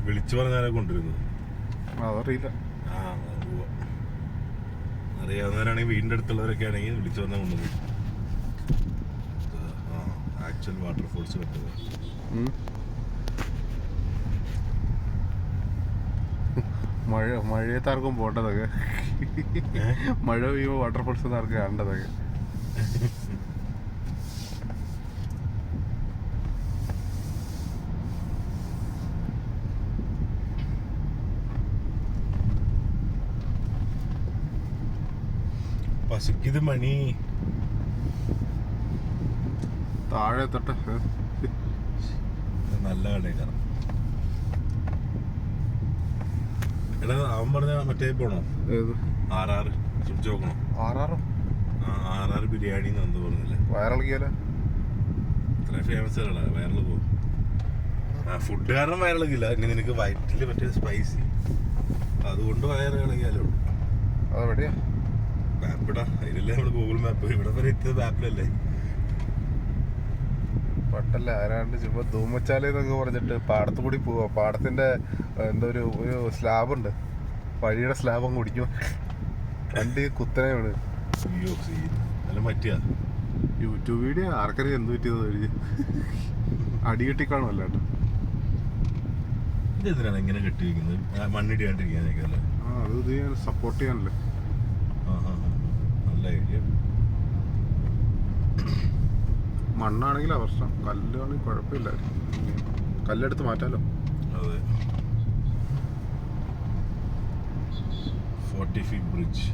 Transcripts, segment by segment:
വിളിച്ചു പറഞ്ഞാലേ കൊണ്ടുവരുന്നത്. അതറിയില്ല. അറിയാവുന്നവരാണെങ്കിൽ വീടിൻ്റെ അടുത്തുള്ളവരൊക്കെ ആണെങ്കിൽ വിളിച്ചു പറഞ്ഞാൽ കൊണ്ടുവരും. ആക്ച്വൽ വാട്ടർഫോൾസ് കണ്ടത്. മഴയത്താർക്കും പോണ്ടതൊക്കെ. മഴ പെയ്യുമ്പോൾ വാട്ടർഫോൾസ് ആർക്കും കണ്ടതൊക്കെ. പശുക്കിത് മണി താഴെ തൊട്ട് നല്ല കടയാണ്. എടാ അവൻ പറഞ്ഞ മറ്റേ പോണോ? ആർ ചുടിച്ചു നോക്കണോ? ആർ ബിരിയാണി എന്ന് പറഞ്ഞില്ലേ? വയറിളക്കിയാലോ? ഇത്ര ഫേമസ് അല്ല വയറിള് പോകും. ഫുഡ് കാരണം വയറിളക്കില്ല. ഇങ്ങനെ നിനക്ക് വയറ്റില് മറ്റേ സ്പൈസി അതുകൊണ്ട് വയറിളക്കിയാലോ? അതെവിടെയാ മാപ്പിടാ? അതിലല്ലേ നമ്മള് ഗൂഗിൾ മാപ്പ്. ഇവിടെ വരെ എത്തിയത് മാപ്പിലല്ലേ? പട്ടല്ല ആരാണ്ട് ചുമ്മാ ധൂമച്ചാലെന്നൊക്കെ പറഞ്ഞിട്ട് പാടത്തു കൂടി പോവാ. പാടത്തിന്റെ എന്തോ ഒരു സ്ലാബുണ്ട്, വഴിയുടെ സ്ലാബ് അങ്ങ് കുടിക്കും. വണ്ടി കുത്തനെ വീണ്. യൂട്യൂബ് വീഡിയോ ആർക്കറിയാം എന്ത് പറ്റിയത്. കഴിഞ്ഞ് അടി കെട്ടിക്കാണുമല്ല കേട്ടോ. ഇതെന്തിനാണ് ഇങ്ങനെ കെട്ടി വെക്കുന്നത്? മണ്ണിടിയാണ്ടിരിക്കാനൊക്കെ. അത് ഇത് സപ്പോർട്ട് ചെയ്യാനല്ലേ. നല്ല ഐഡിയ. മണ്ണാണെങ്കിൽ പ്രശ്നം, കല്ലാണെങ്കിൽ കുഴപ്പമില്ല. കല്ലെടുത്ത് മാറ്റാലോ. അതെ. 40 feet ബ്രിഡ്ജ്.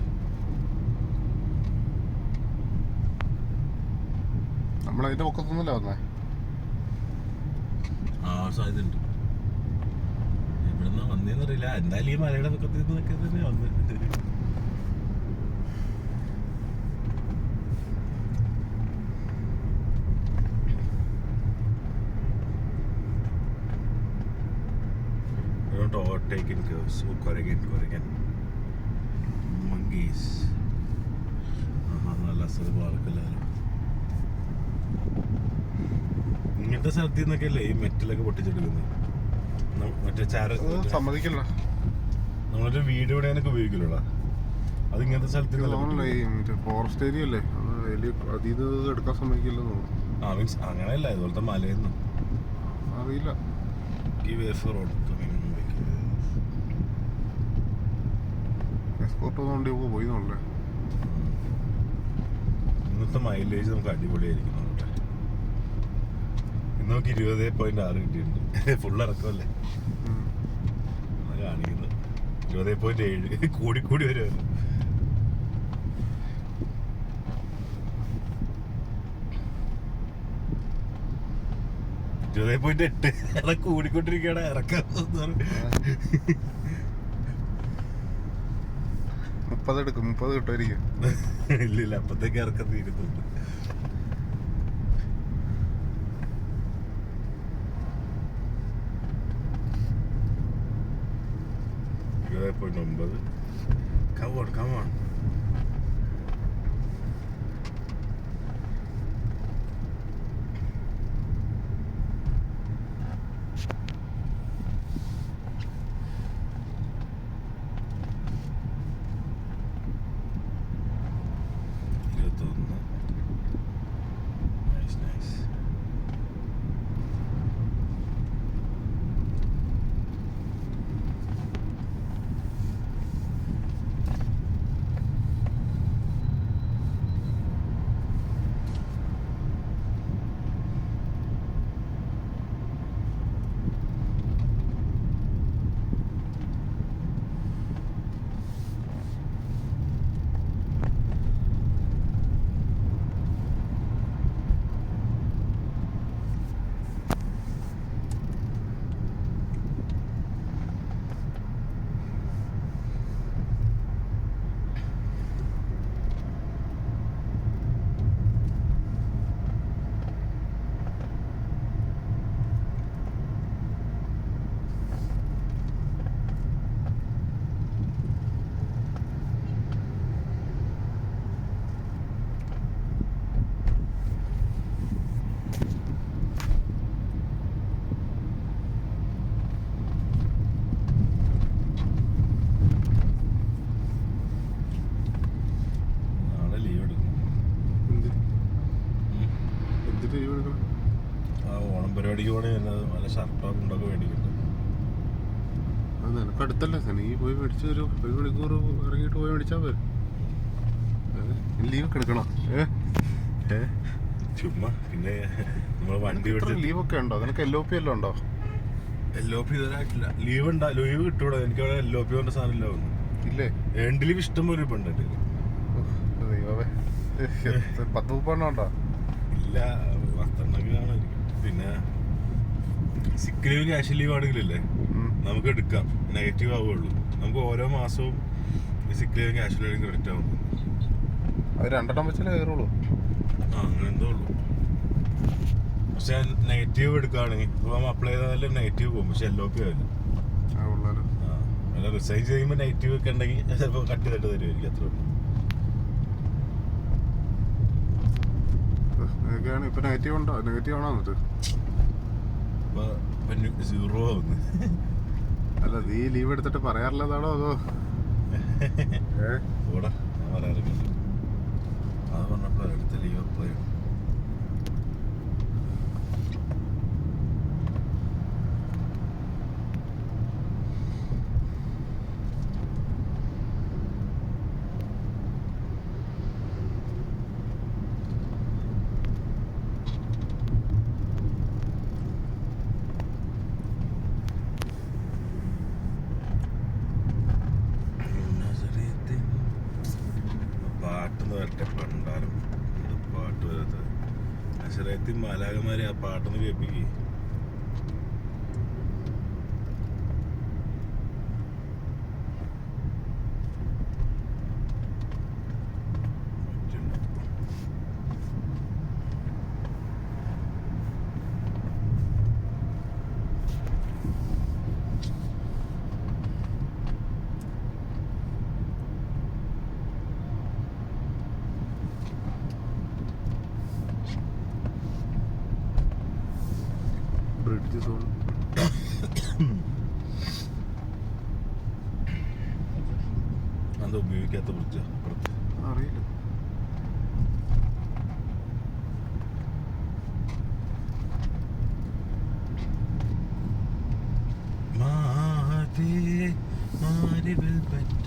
നമ്മളതിന്റെ പൊക്കത്തൊന്നുമല്ല വന്നേ. സാധ്യതയുണ്ട്. ഇവിടുന്ന് വന്നേന്നറിയില്ല. എന്തായാലും ഈ മലയുടെ പൊക്കത്തിൽ നിന്നൊക്കെ തന്നെ വന്ന്. Overtaken curves. Koregan monkeys. നല്ല സ്ഥലമാർക്കല്ലേ. ഇങ്ങനത്തെ സ്ഥലത്തിൽ നിന്നൊക്കെ അല്ലേ ഈ മെറ്റലൊക്കെ പൊട്ടിച്ചെടുക്കുന്നത്? മറ്റേ സമ്മതിക്കല്ലോ. നമ്മളൊരു വീട് എവിടെയാനൊക്കെ ഉപയോഗിക്കലോടാ. അത് ഇങ്ങനത്തെ സ്ഥലത്ത് ഫോറസ്റ്റ് ഏരിയ അല്ലേ, അതീത് എടുക്കാൻ സമ്മതിക്കില്ലെന്ന് തോന്നുന്നു. മീൻസ് അങ്ങനെയല്ല, ഇതുപോലത്തെ മലയൊന്നും അറിയില്ല. പോയി നോക്കല്ലേ. ഇന്നത്തെ മൈലേജ് നമുക്ക് അടിപൊളിയായിരിക്കും. ഇന്ന് നമുക്ക് 20.6 കിട്ടിയിട്ടുണ്ട്. ഫുൾ ഇറക്കമല്ലേ കാണിക്കുന്നത്. 20.7 കൂടി വരുമായിരുന്നു. 20.8 അതൊക്കെ കൂടിക്കൊണ്ടിരിക്കുകയാണ്. ഇറക്കാം 30 എടുക്കും. 30 കിട്ടുമായിരിക്കും. ഇല്ല അപ്പത്തേക്ക് ഇറക്കം തീരുന്നുണ്ട്. Come on. ലീവ് എടുക്കണം? ആ ഓണം പരിപാടിക്ക് പോകണേ നല്ല ഷർട്ടൊക്കെ ഉണ്ടൊക്കെ മേടിക്കുന്നുണ്ട്. അത് നിനക്ക് അടുത്തല്ലേ, നീ പോയി മേടിച്ച് ഒരു മണിക്കൂർ ഇറങ്ങിയിട്ട് പോയി മേടിച്ചാൽ പോരെ. ലീവൊക്കെ എടുക്കണം. ചുമ്മാ പിന്നെ നമ്മൾ വണ്ടി ലീവൊക്കെ ഉണ്ടോ നിനക്ക്? LOP എല്ലാം ഉണ്ടോ? LOP ഇതുവരായിട്ടില്ല. ലീവ് കിട്ടൂടാ. എനിക്ക് അവിടെ LOP കൊണ്ട് സാധനം ഇല്ല ഒന്നും ഇല്ലേ? ഏണ്ട് ലീവ് ഇഷ്ടം പോലെ ഇപ്പം ഉണ്ട്. ദൈവമേ, 10-30 ഉണ്ടോ? ഇല്ല, 10 കാണായിരിക്കും. പിന്നെ സിക്ക് ലീവ് ക്യാഷ് ലീവ് ആണെങ്കിലല്ലേ നമുക്ക് എടുക്കാം, നെഗറ്റീവ് ആവുകയുള്ളൂ. നമുക്ക് ഓരോ മാസവും സിക്ക് ലീവ് ക്യാഷ് ലീവ് ക്രെഡിറ്റ് ആവും. അത് 2 വെച്ചാലേ കയറുള്ളൂ. അങ്ങനെ എന്തോ ഉള്ളൂ. പക്ഷെ നെഗറ്റീവ് എടുക്കുകയാണെങ്കിൽ ഇപ്പം അപ്ലൈ ചെയ്താലും നെഗറ്റീവ് പോകും, പക്ഷെ LOP ആവില്ല. അല്ല റിസൈൻ ചെയ്യുമ്പോൾ നെഗറ്റീവ് ഒക്കെ ഉണ്ടെങ്കിൽ ചിലപ്പോൾ കട്ട് ചെയ്തിട്ട് തരുമായിരിക്കും. അത്ര ഉള്ളൂ. ഇപ്പൊ നെഗറ്റീവ് ഉണ്ടോ? നെഗറ്റീവ് ആണോ എന്നിട്ട്? ഇപ്പൊ 0 ആവുന്നു. അല്ല, നീ ലീവ് എടുത്തിട്ട് പറയാറില്ലതാണോ അതോ? കൂടെ ഞാൻ പറയാറൊക്കെ ഉണ്ട്. അത് പറഞ്ഞപ്പോൾ അടുത്ത ലീവ് അപ്ലൈ ചെയ്യണം. പാട്ടൊന്ന് വരട്ടെ. പണ്ടാരം പാട്ട് വരാത്തത്. അശരയത്തി മാലാകമാരെ ആ പാട്ടൊന്ന് കേൾപ്പിക്കേ. ബ്രിഡ്ജ് സോൺ അത് ഉപയോഗിക്കാത്ത ബ്രിഡ്ജാ അറിയില്ല. മാതേ മാരിവിൽ പറ്റ